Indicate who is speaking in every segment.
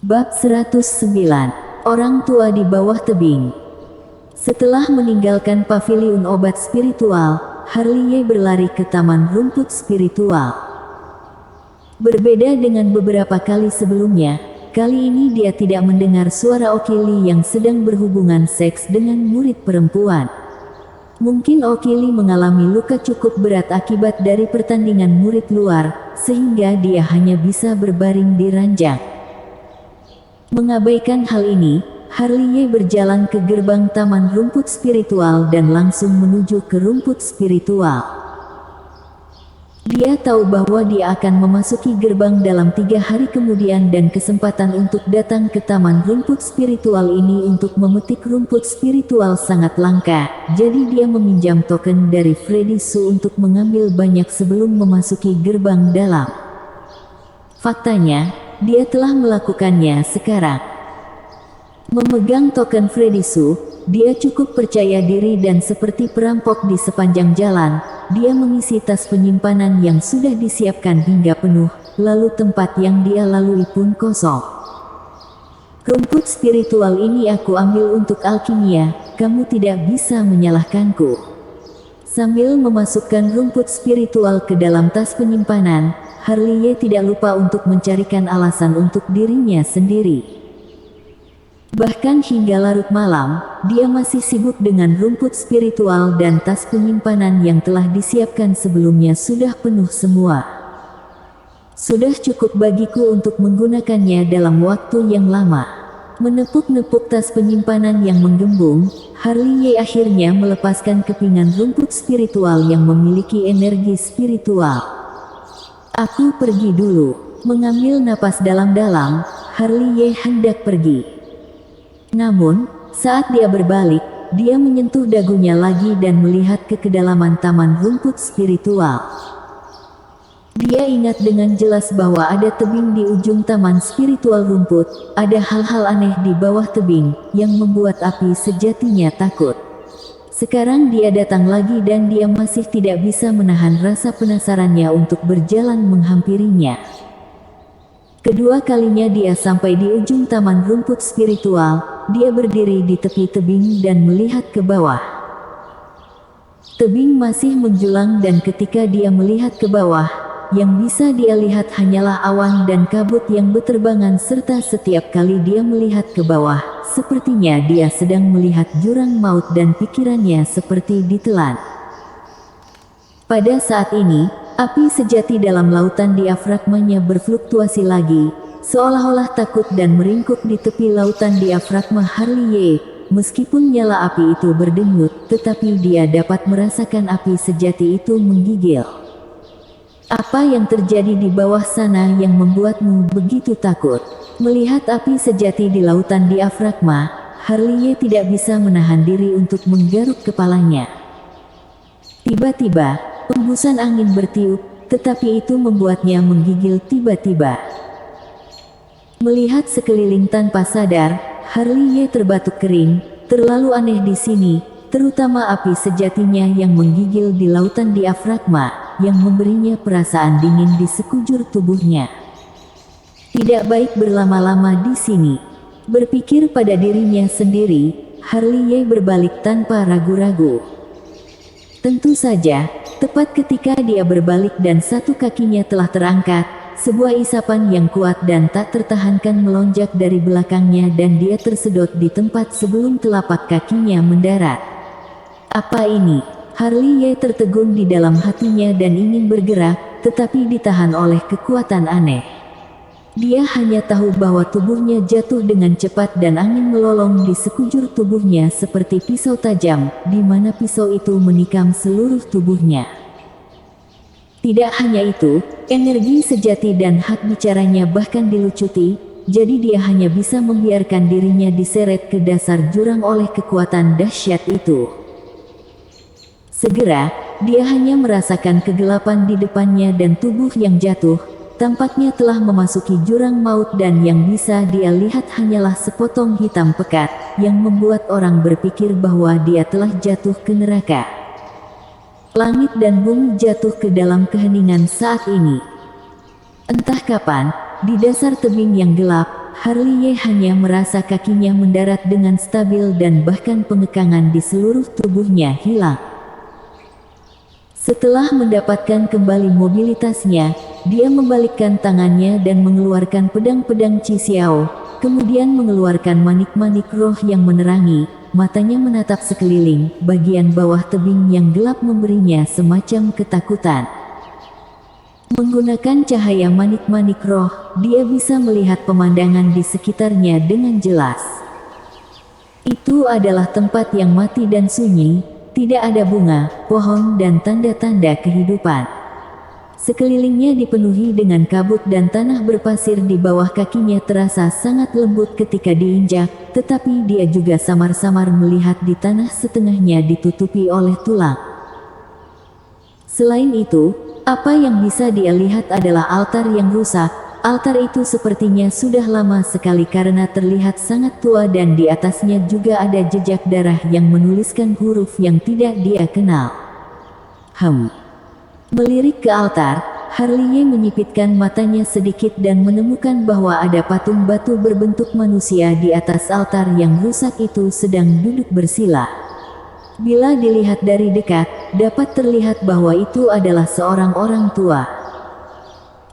Speaker 1: Bab 109. Orang tua di bawah tebing. Setelah meninggalkan paviliun obat spiritual, Harley berlari ke taman rumput spiritual. Berbeda dengan beberapa kali sebelumnya, kali ini dia tidak mendengar suara Okili yang sedang berhubungan seks dengan murid perempuan. Mungkin Okili mengalami luka cukup berat akibat dari pertandingan murid luar, sehingga dia hanya bisa berbaring di ranjang. Mengabaikan hal ini, Harley berjalan ke gerbang taman rumput spiritual dan langsung menuju ke rumput spiritual. Dia tahu bahwa dia akan memasuki gerbang dalam 3 hari kemudian dan kesempatan untuk datang ke taman rumput spiritual ini untuk memetik rumput spiritual sangat langka, jadi dia meminjam token dari Freddy Su untuk mengambil banyak sebelum memasuki gerbang dalam. Faktanya, dia telah melakukannya sekarang. Memegang token Freddy Su, dia cukup percaya diri dan seperti perampok di sepanjang jalan, dia mengisi tas penyimpanan yang sudah disiapkan hingga penuh, lalu tempat yang dia lalui pun kosong. Rumput spiritual ini aku ambil untuk alkimia, kamu tidak bisa menyalahkanku. Sambil memasukkan rumput spiritual ke dalam tas penyimpanan, Harley tidak lupa untuk mencarikan alasan untuk dirinya sendiri. Bahkan hingga larut malam, dia masih sibuk dengan rumput spiritual dan tas penyimpanan yang telah disiapkan sebelumnya sudah penuh semua. Sudah cukup bagiku untuk menggunakannya dalam waktu yang lama. Menepuk-nepuk tas penyimpanan yang menggembung, Harley akhirnya melepaskan kepingan rumput spiritual yang memiliki energi spiritual. Aku pergi dulu. Mengambil napas dalam-dalam, Harley hendak pergi. Namun, saat dia berbalik, dia menyentuh dagunya lagi dan melihat ke kedalaman taman rumput spiritual. Dia ingat dengan jelas bahwa ada tebing di ujung taman spiritual rumput, ada hal-hal aneh di bawah tebing, yang membuat api sejatinya takut. Sekarang dia datang lagi dan dia masih tidak bisa menahan rasa penasarannya untuk berjalan menghampirinya. Kedua kalinya dia sampai di ujung taman rumput spiritual, dia berdiri di tepi tebing dan melihat ke bawah. Tebing masih menjulang dan ketika dia melihat ke bawah, yang bisa dia lihat hanyalah awan dan kabut yang berterbangan serta setiap kali dia melihat ke bawah, sepertinya dia sedang melihat jurang maut dan pikirannya seperti ditelan. Pada saat ini, api sejati dalam lautan diafragmanya berfluktuasi lagi, seolah-olah takut dan meringkuk di tepi lautan diafragma Harley. Meskipun nyala api itu berdenyut, tetapi dia dapat merasakan api sejati itu menggigil. Apa yang terjadi di bawah sana yang membuatmu begitu takut? Melihat api sejati di lautan diafragma, Harley tidak bisa menahan diri untuk menggaruk kepalanya. Tiba-tiba, hembusan angin bertiup, tetapi itu membuatnya menggigil tiba-tiba. Melihat sekeliling tanpa sadar, Harley terbatuk kering. Terlalu aneh di sini, terutama api sejatinya yang menggigil di lautan diafragma, yang memberinya perasaan dingin di sekujur tubuhnya. Tidak baik berlama-lama di sini. Berpikir pada dirinya sendiri, Harley berbalik tanpa ragu-ragu. Tentu saja, tepat ketika dia berbalik dan satu kakinya telah terangkat, sebuah isapan yang kuat dan tak tertahankan melonjak dari belakangnya dan dia tersedot di tempat sebelum telapak kakinya mendarat. Apa ini? Harley tertegun di dalam hatinya dan ingin bergerak, tetapi ditahan oleh kekuatan aneh. Dia hanya tahu bahwa tubuhnya jatuh dengan cepat dan angin melolong di sekujur tubuhnya seperti pisau tajam, di mana pisau itu menikam seluruh tubuhnya. Tidak hanya itu, energi sejati dan hak bicaranya bahkan dilucuti, jadi dia hanya bisa membiarkan dirinya diseret ke dasar jurang oleh kekuatan dahsyat itu. Segera, dia hanya merasakan kegelapan di depannya dan tubuh yang jatuh, tampaknya telah memasuki jurang maut dan yang bisa dia lihat hanyalah sepotong hitam pekat, yang membuat orang berpikir bahwa dia telah jatuh ke neraka. Langit dan bumi jatuh ke dalam keheningan saat ini. Entah kapan, di dasar tebing yang gelap, Harley hanya merasa kakinya mendarat dengan stabil dan bahkan pengekangan di seluruh tubuhnya hilang. Setelah mendapatkan kembali mobilitasnya, dia membalikkan tangannya dan mengeluarkan pedang-pedang Qi Xiao, kemudian mengeluarkan manik-manik roh yang menerangi. Matanya menatap sekeliling, bagian bawah tebing yang gelap memberinya semacam ketakutan. Menggunakan cahaya manik-manik roh, dia bisa melihat pemandangan di sekitarnya dengan jelas. Itu adalah tempat yang mati dan sunyi, tidak ada bunga, pohon dan tanda-tanda kehidupan. Sekelilingnya dipenuhi dengan kabut dan tanah berpasir di bawah kakinya terasa sangat lembut ketika diinjak, tetapi dia juga samar-samar melihat di tanah setengahnya ditutupi oleh tulang. Selain itu, apa yang bisa dia lihat adalah altar yang rusak. Altar itu sepertinya sudah lama sekali karena terlihat sangat tua dan di atasnya juga ada jejak darah yang menuliskan huruf yang tidak dia kenal. Melirik ke altar, Harley menyipitkan matanya sedikit dan menemukan bahwa ada patung batu berbentuk manusia di atas altar yang rusak itu sedang duduk bersila. Bila dilihat dari dekat, dapat terlihat bahwa itu adalah seorang orang tua.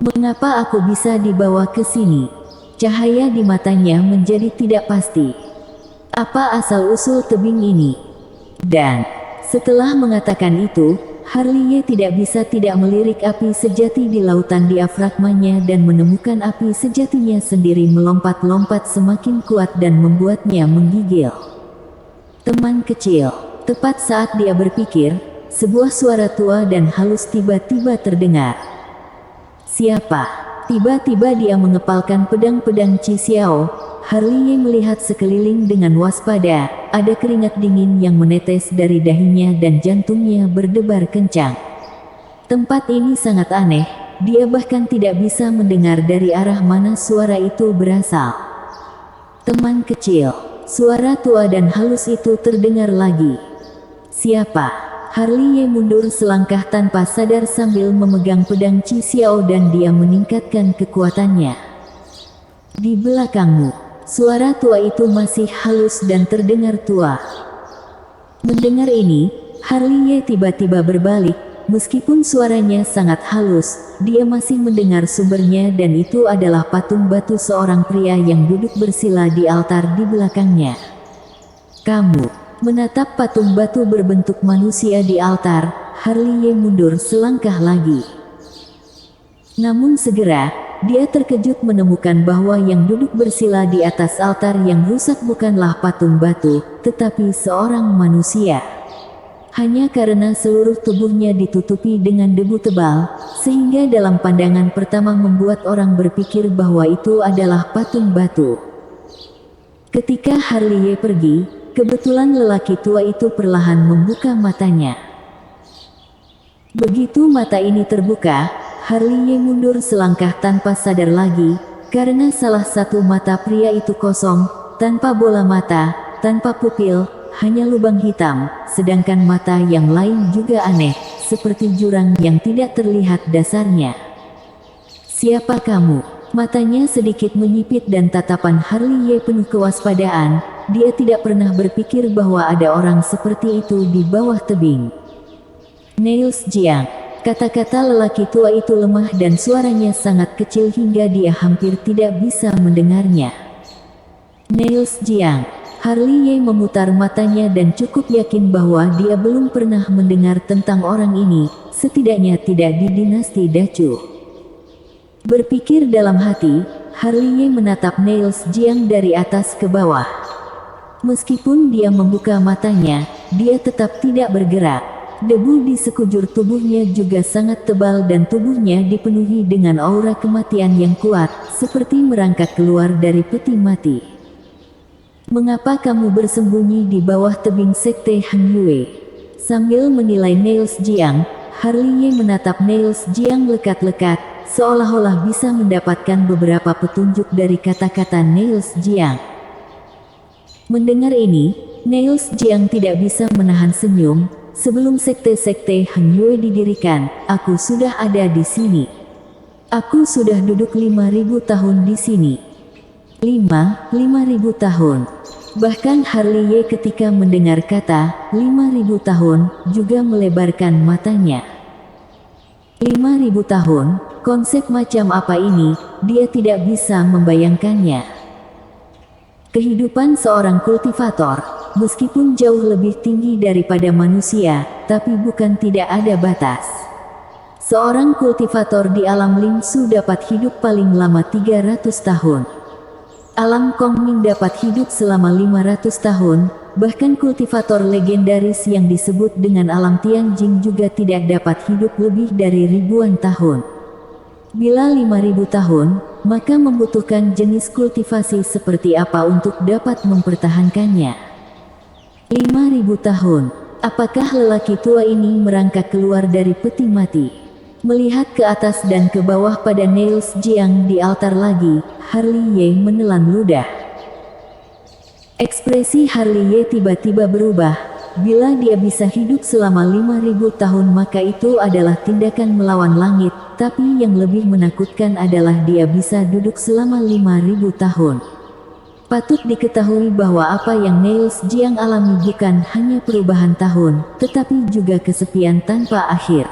Speaker 1: Mengapa aku bisa dibawa ke sini? Cahaya di matanya menjadi tidak pasti. Apa asal-usul tebing ini? Dan setelah mengatakan itu, Harley tidak bisa tidak melirik api sejati di lautan diafragmanya dan menemukan api sejatinya sendiri melompat-lompat semakin kuat dan membuatnya menggigil. Teman kecil. Tepat saat dia berpikir, sebuah suara tua dan halus tiba-tiba terdengar. Siapa? Tiba-tiba dia mengepalkan pedang-pedang Qi Xiao. Harley melihat sekeliling dengan waspada, ada keringat dingin yang menetes dari dahinya dan jantungnya berdebar kencang. Tempat ini sangat aneh, dia bahkan tidak bisa mendengar dari arah mana suara itu berasal. Teman kecil, suara tua dan halus itu terdengar lagi. Siapa? Harley mundur selangkah tanpa sadar sambil memegang pedang Qi Xiao dan dia meningkatkan kekuatannya. Di belakangmu, suara tua itu masih halus dan terdengar tua. Mendengar ini, Harley tiba-tiba berbalik, meskipun suaranya sangat halus, dia masih mendengar sumbernya dan itu adalah patung batu seorang pria yang duduk bersila di altar di belakangnya. Kamu menatap patung batu berbentuk manusia di altar, Harley mundur selangkah lagi. Namun segera, dia terkejut menemukan bahwa yang duduk bersila di atas altar yang rusak bukanlah patung batu, tetapi seorang manusia. Hanya karena seluruh tubuhnya ditutupi dengan debu tebal, sehingga dalam pandangan pertama membuat orang berpikir bahwa itu adalah patung batu. Ketika Harley pergi, kebetulan lelaki tua itu perlahan membuka matanya. Begitu mata ini terbuka, Harley mundur selangkah tanpa sadar lagi, karena salah satu mata pria itu kosong, tanpa bola mata, tanpa pupil, hanya lubang hitam, sedangkan mata yang lain juga aneh, seperti jurang yang tidak terlihat dasarnya. Siapa kamu? Matanya sedikit menyipit dan tatapan Harley penuh kewaspadaan. Dia tidak pernah berpikir bahwa ada orang seperti itu di bawah tebing. Niels Jiang. Kata-kata lelaki tua itu lemah dan suaranya sangat kecil hingga dia hampir tidak bisa mendengarnya. Niels Jiang. Harley memutar matanya dan cukup yakin bahwa dia belum pernah mendengar tentang orang ini, setidaknya tidak di dinasti Dacu. Berpikir dalam hati, Harley menatap Niels Jiang dari atas ke bawah. Meskipun dia membuka matanya, dia tetap tidak bergerak. Debu di sekujur tubuhnya juga sangat tebal dan tubuhnya dipenuhi dengan aura kematian yang kuat, seperti merangkak keluar dari peti mati. Mengapa kamu bersembunyi di bawah tebing sekte Han Yue? Sambil menilai Niels Jiang, Harley menatap Niels Jiang lekat-lekat, seolah-olah bisa mendapatkan beberapa petunjuk dari kata-kata Niels Jiang. Mendengar ini, Niels Jiang tidak bisa menahan senyum. Sebelum sekte-sekte Han Yue didirikan, aku sudah ada di sini. Aku sudah duduk 5.000 tahun di sini. 5.000 tahun. Bahkan Harley ketika mendengar kata 5.000 tahun juga melebarkan matanya. 5.000 tahun, konsep macam apa ini? Dia tidak bisa membayangkannya. Kehidupan seorang kultivator, meskipun jauh lebih tinggi daripada manusia, tapi bukan tidak ada batas. Seorang kultivator di alam Ling Su dapat hidup paling lama 300 tahun. Alam Kong Ming dapat hidup selama 500 tahun, bahkan kultivator legendaris yang disebut dengan alam Tianjing juga tidak dapat hidup lebih dari ribuan tahun. Bila 5.000 tahun, maka membutuhkan jenis kultivasi seperti apa untuk dapat mempertahankannya? 5.000 tahun. Apakah lelaki tua ini merangkak keluar dari peti mati? Melihat ke atas dan ke bawah pada Niels Jiang di altar lagi, Harley menelan ludah. Ekspresi Harley tiba-tiba berubah. Bila dia bisa hidup selama 5.000 tahun maka itu adalah tindakan melawan langit, tapi yang lebih menakutkan adalah dia bisa duduk selama 5.000 tahun. Patut diketahui bahwa apa yang Niels Jiang alami bukan hanya perubahan tahun, tetapi juga kesepian tanpa akhir.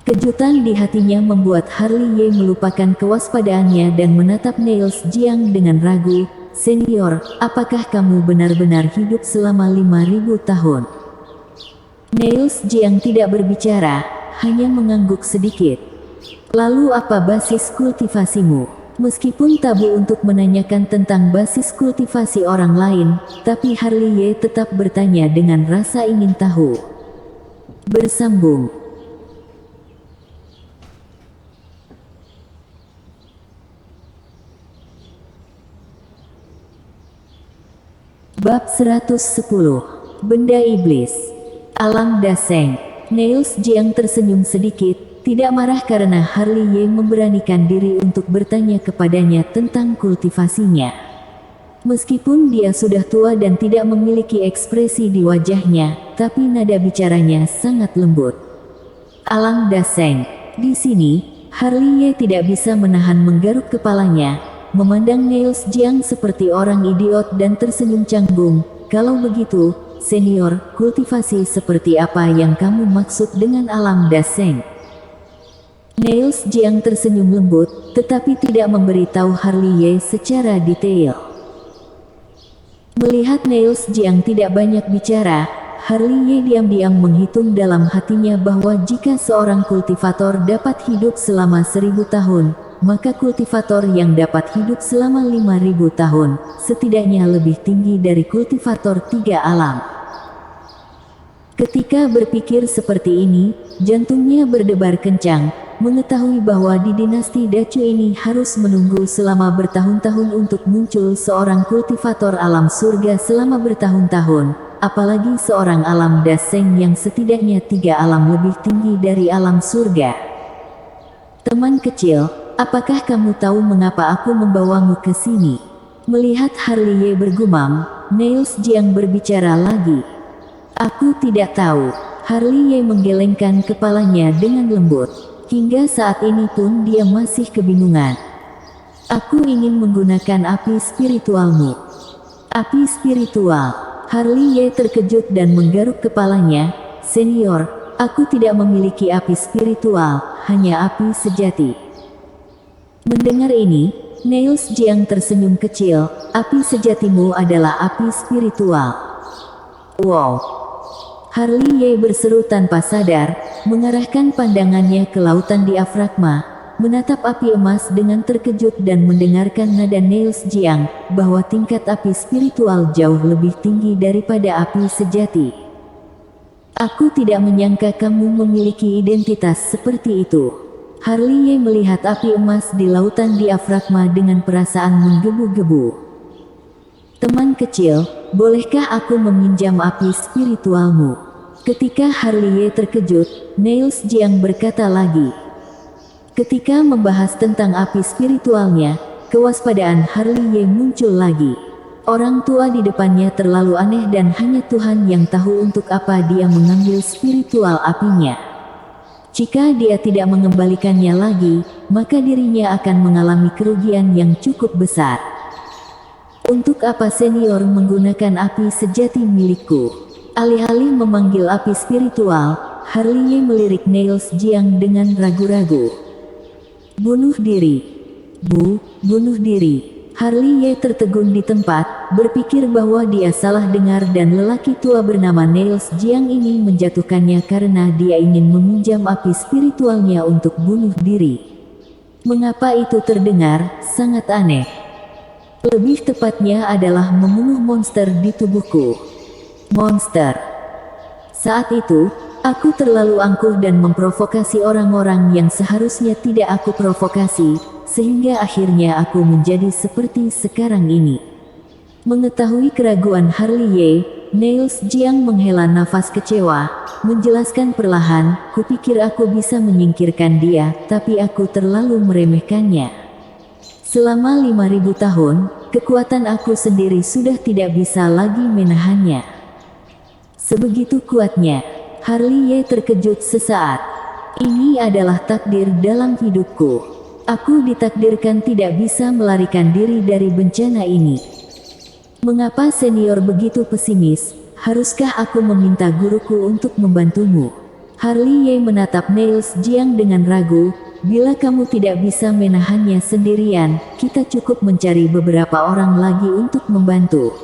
Speaker 1: Kejutan di hatinya membuat Harley melupakan kewaspadaannya dan menatap Niels Jiang dengan ragu. "Senior, apakah kamu benar-benar hidup selama 5.000 tahun?" Niels Jiang tidak berbicara, hanya mengangguk sedikit. "Lalu apa basis kultivasimu?" Meskipun tabu untuk menanyakan tentang basis kultivasi orang lain, tapi Harley tetap bertanya dengan rasa ingin tahu. Bersambung. Bab 110. Benda Iblis. Alam Daseng. Niels Jiang tersenyum sedikit, tidak marah karena Harley memberanikan diri untuk bertanya kepadanya tentang kultivasinya. Meskipun dia sudah tua dan tidak memiliki ekspresi di wajahnya, tapi nada bicaranya sangat lembut. Alam Daseng. Di sini, Harley tidak bisa menahan menggaruk kepalanya, memandang Niels Jiang seperti orang idiot dan tersenyum canggung. "Kalau begitu, senior, kultivasi seperti apa yang kamu maksud dengan alam Daseng?" Niels Jiang tersenyum lembut, tetapi tidak memberitahu Harley secara detail. Melihat Niels Jiang tidak banyak bicara, Harley diam-diam menghitung dalam hatinya bahwa jika seorang kultivator dapat hidup selama 1.000 tahun, maka kultivator yang dapat hidup selama 5.000 tahun, setidaknya lebih tinggi dari kultivator 3 alam. Ketika berpikir seperti ini, jantungnya berdebar kencang, mengetahui bahwa di dinasti Dacu ini harus menunggu selama bertahun-tahun untuk muncul seorang kultivator alam surga selama bertahun-tahun, apalagi seorang alam Daseng yang setidaknya 3 alam lebih tinggi dari alam surga. "Teman kecil, apakah kamu tahu mengapa aku membawamu ke sini?" Melihat Harley bergumam, Niels Jiang berbicara lagi. "Aku tidak tahu." Harley menggelengkan kepalanya dengan lembut. Hingga saat ini pun dia masih kebingungan. "Aku ingin menggunakan api spiritualmu." "Api spiritual?" Harley terkejut dan menggaruk kepalanya. "Senior, aku tidak memiliki api spiritual, hanya api sejati." Mendengar ini, Niels Jiang tersenyum kecil. "Api sejatimu adalah api spiritual." "Wow!" Harley berseru tanpa sadar, mengarahkan pandangannya ke lautan diafragma, menatap api emas dengan terkejut dan mendengarkan nada Niels Jiang, bahwa tingkat api spiritual jauh lebih tinggi daripada api sejati. "Aku tidak menyangka kamu memiliki identitas seperti itu." Harley melihat api emas di lautan diafragma dengan perasaan menggebu-gebu. "Teman kecil, bolehkah aku meminjam api spiritualmu?" Ketika Harley terkejut, Niels Jiang berkata lagi. Ketika membahas tentang api spiritualnya, kewaspadaan Harley muncul lagi. Orang tua di depannya terlalu aneh dan hanya Tuhan yang tahu untuk apa dia mengambil spiritual apinya. Jika dia tidak mengembalikannya lagi, maka dirinya akan mengalami kerugian yang cukup besar. Untuk apa senior menggunakan api sejati milikku? Alih-alih memanggil api spiritual, Harley melirik Niels Jiang dengan ragu-ragu. Bunuh diri. Bunuh diri. Harley tertegun di tempat, berpikir bahwa dia salah dengar dan lelaki tua bernama Niels Jiang ini menjatuhkannya karena dia ingin meminjam api spiritualnya untuk bunuh diri. Mengapa itu terdengar sangat aneh? Lebih tepatnya adalah membunuh monster di tubuhku. Monster. Saat itu, aku terlalu angkuh dan memprovokasi orang-orang yang seharusnya tidak aku provokasi, sehingga akhirnya aku menjadi seperti sekarang ini. Mengetahui keraguan Harley, Niels Jiang menghela nafas kecewa, menjelaskan perlahan, kupikir aku bisa menyingkirkan dia, tapi aku terlalu meremehkannya. Selama 5.000 tahun, kekuatan aku sendiri sudah tidak bisa lagi menahannya. Sebegitu kuatnya, Harley terkejut sesaat. Ini adalah takdir dalam hidupku. Aku ditakdirkan tidak bisa melarikan diri dari bencana ini. Mengapa senior begitu pesimis? Haruskah aku meminta guruku untuk membantumu? Harley menatap Niels Jiang dengan ragu. Bila kamu tidak bisa menahannya sendirian, kita cukup mencari beberapa orang lagi untuk membantu.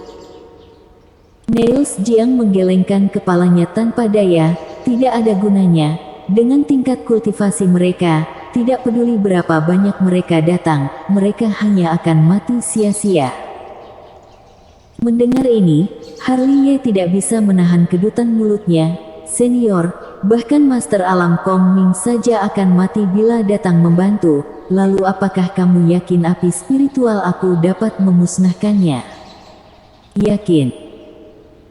Speaker 1: Niels Jiang menggelengkan kepalanya tanpa daya, tidak ada gunanya. Dengan tingkat kultivasi mereka, tidak peduli berapa banyak mereka datang, mereka hanya akan mati sia-sia. Mendengar ini, Harley tidak bisa menahan kedutan mulutnya. Senior, bahkan Master Alam Kong Ming saja akan mati bila datang membantu, lalu apakah kamu yakin api spiritual aku dapat memusnahkannya? Yakin.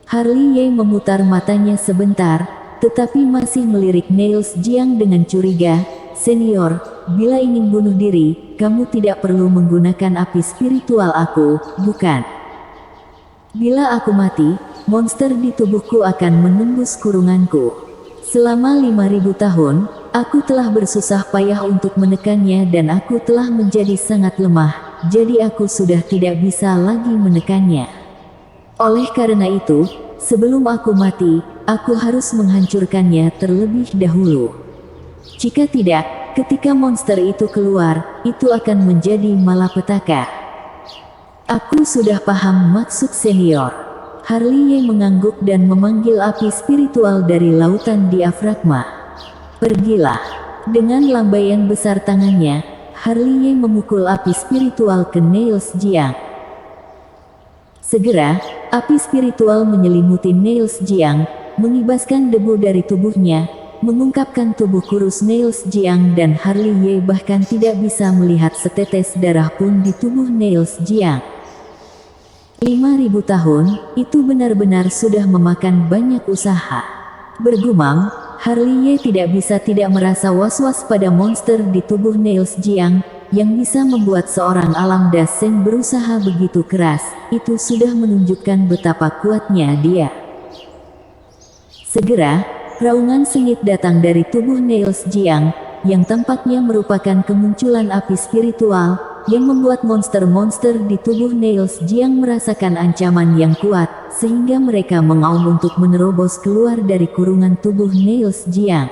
Speaker 1: Harley memutar matanya sebentar, tetapi masih melirik Niels Jiang dengan curiga. Senior, bila ingin bunuh diri, kamu tidak perlu menggunakan api spiritual aku, bukan? Bila aku mati, monster di tubuhku akan menembus kurunganku. Selama 5.000 tahun, aku telah bersusah payah untuk menekannya dan aku telah menjadi sangat lemah, jadi aku sudah tidak bisa lagi menekannya. Oleh karena itu, sebelum aku mati, aku harus menghancurkannya terlebih dahulu. Jika tidak, ketika monster itu keluar, itu akan menjadi malapetaka. Aku sudah paham maksud senior. Harley mengangguk dan memanggil api spiritual dari lautan diafragma. Pergilah. Dengan lambaian besar tangannya, Harley memukul api spiritual ke Niels Jiang. Segera, api spiritual menyelimuti Niels Jiang, mengibaskan debu dari tubuhnya, mengungkapkan tubuh kurus Niels Jiang dan Harley bahkan tidak bisa melihat setetes darah pun di tubuh Niels Jiang. 5.000 tahun, itu benar-benar sudah memakan banyak usaha. Bergumam, Harley tidak bisa tidak merasa was-was pada monster di tubuh Niels Jiang, yang bisa membuat seorang alam dasen berusaha begitu keras, itu sudah menunjukkan betapa kuatnya dia. Segera, raungan sengit datang dari tubuh Niels Jiang, yang tampaknya merupakan kemunculan api spiritual, yang membuat monster-monster di tubuh Niels Jiang merasakan ancaman yang kuat, sehingga mereka mengaum untuk menerobos keluar dari kurungan tubuh Niels Jiang.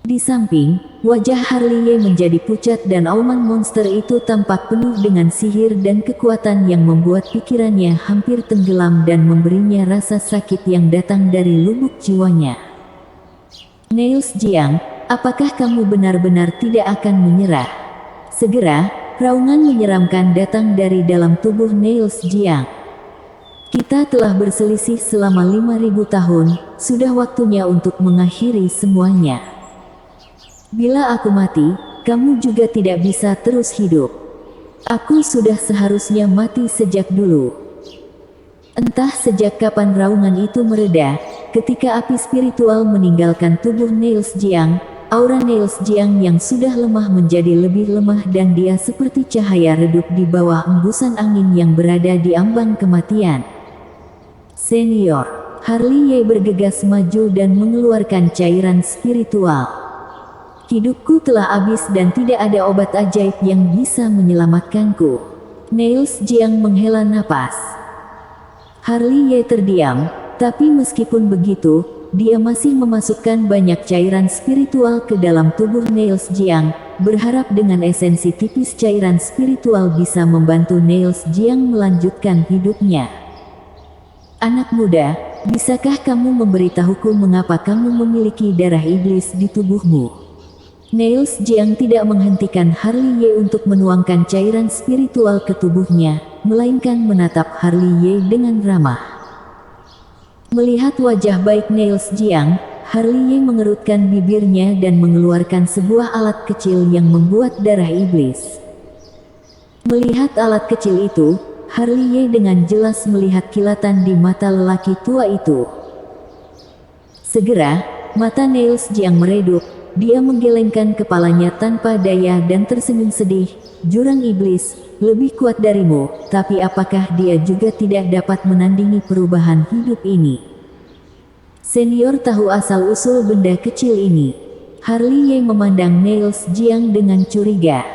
Speaker 1: Di samping, wajah Harley menjadi pucat dan auman monster itu tampak penuh dengan sihir dan kekuatan yang membuat pikirannya hampir tenggelam dan memberinya rasa sakit yang datang dari lubuk jiwanya. Niels Jiang, apakah kamu benar-benar tidak akan menyerah? Segera, raungan menyeramkan datang dari dalam tubuh Niels Jiang. Kita telah berselisih selama 5.000 tahun, sudah waktunya untuk mengakhiri semuanya. Bila aku mati, kamu juga tidak bisa terus hidup. Aku sudah seharusnya mati sejak dulu. Entah sejak kapan raungan itu mereda, ketika api spiritual meninggalkan tubuh Niels Jiang, aura Niels Jiang yang sudah lemah menjadi lebih lemah dan dia seperti cahaya redup di bawah embusan angin yang berada di ambang kematian. Senior, Harley bergegas maju dan mengeluarkan cairan spiritual. Hidupku telah habis dan tidak ada obat ajaib yang bisa menyelamatkanku. Niels Jiang menghela napas. Harley Ye terdiam, tapi meskipun begitu, dia masih memasukkan banyak cairan spiritual ke dalam tubuh Niels Jiang, berharap dengan esensi tipis cairan spiritual bisa membantu Niels Jiang melanjutkan hidupnya. Anak muda, bisakah kamu memberitahuku mengapa kamu memiliki darah iblis di tubuhmu? Niels Jiang tidak menghentikan Harley Ye untuk menuangkan cairan spiritual ke tubuhnya, melainkan menatap Harley Ye dengan ramah. Melihat wajah baik Niels Jiang, Harley Ye mengerutkan bibirnya dan mengeluarkan sebuah alat kecil yang membuat darah iblis. Melihat alat kecil itu, Harley Ye dengan jelas melihat kilatan di mata lelaki tua itu. Segera, mata Niels Jiang meredup. Dia menggelengkan kepalanya tanpa daya dan tersenyum sedih. Jurang iblis, lebih kuat darimu, tapi apakah dia juga tidak dapat menandingi perubahan hidup ini? Senior tahu asal-usul benda kecil ini. Harley Ye memandang Niels Jiang dengan curiga.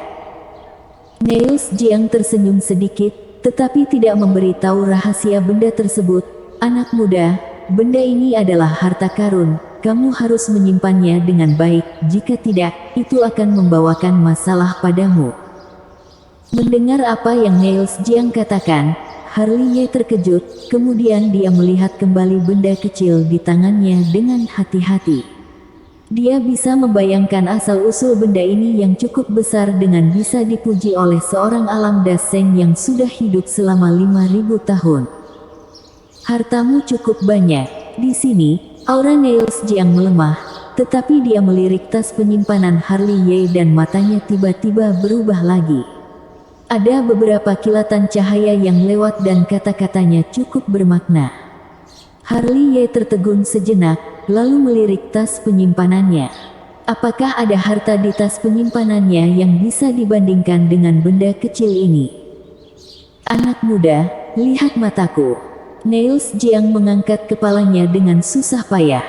Speaker 1: Niels Jiang tersenyum sedikit, tetapi tidak memberitahu rahasia benda tersebut. Anak muda, benda ini adalah harta karun. Kamu harus menyimpannya dengan baik, jika tidak, itu akan membawakan masalah padamu. Mendengar apa yang Niels Jiang katakan, Harley Ye terkejut, kemudian dia melihat kembali benda kecil di tangannya dengan hati-hati. Dia bisa membayangkan asal-usul benda ini yang cukup besar dengan bisa dipuji oleh seorang alam daseng yang sudah hidup selama 5.000 tahun. Hartamu cukup banyak, di sini. Aura Niels Jiang melemah, tetapi dia melirik tas penyimpanan Harley Ye dan matanya tiba-tiba berubah lagi. Ada beberapa kilatan cahaya yang lewat dan kata-katanya cukup bermakna. Harley Ye tertegun sejenak, lalu melirik tas penyimpanannya. Apakah ada harta di tas penyimpanannya yang bisa dibandingkan dengan benda kecil ini? Anak muda, lihat mataku. Niels Jiang mengangkat kepalanya dengan susah payah.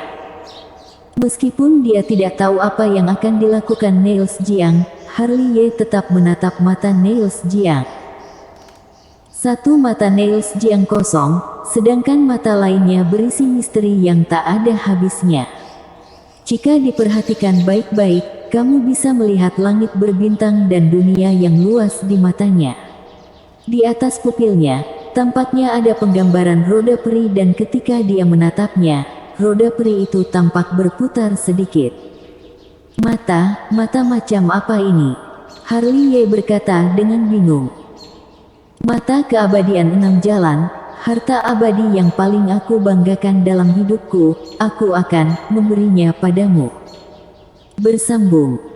Speaker 1: Meskipun dia tidak tahu apa yang akan dilakukan Niels Jiang, Harley Ye tetap menatap mata Niels Jiang. Satu mata Niels Jiang kosong, sedangkan mata lainnya berisi misteri yang tak ada habisnya. Jika diperhatikan baik-baik, kamu bisa melihat langit berbintang dan dunia yang luas di matanya. Di atas pupilnya, tampaknya ada penggambaran roda peri dan ketika dia menatapnya, roda peri itu tampak berputar sedikit. Mata macam apa ini? Harley Ye berkata dengan bingung. Mata keabadian 6 jalan, harta abadi yang paling aku banggakan dalam hidupku, aku akan memberinya padamu. Bersambung.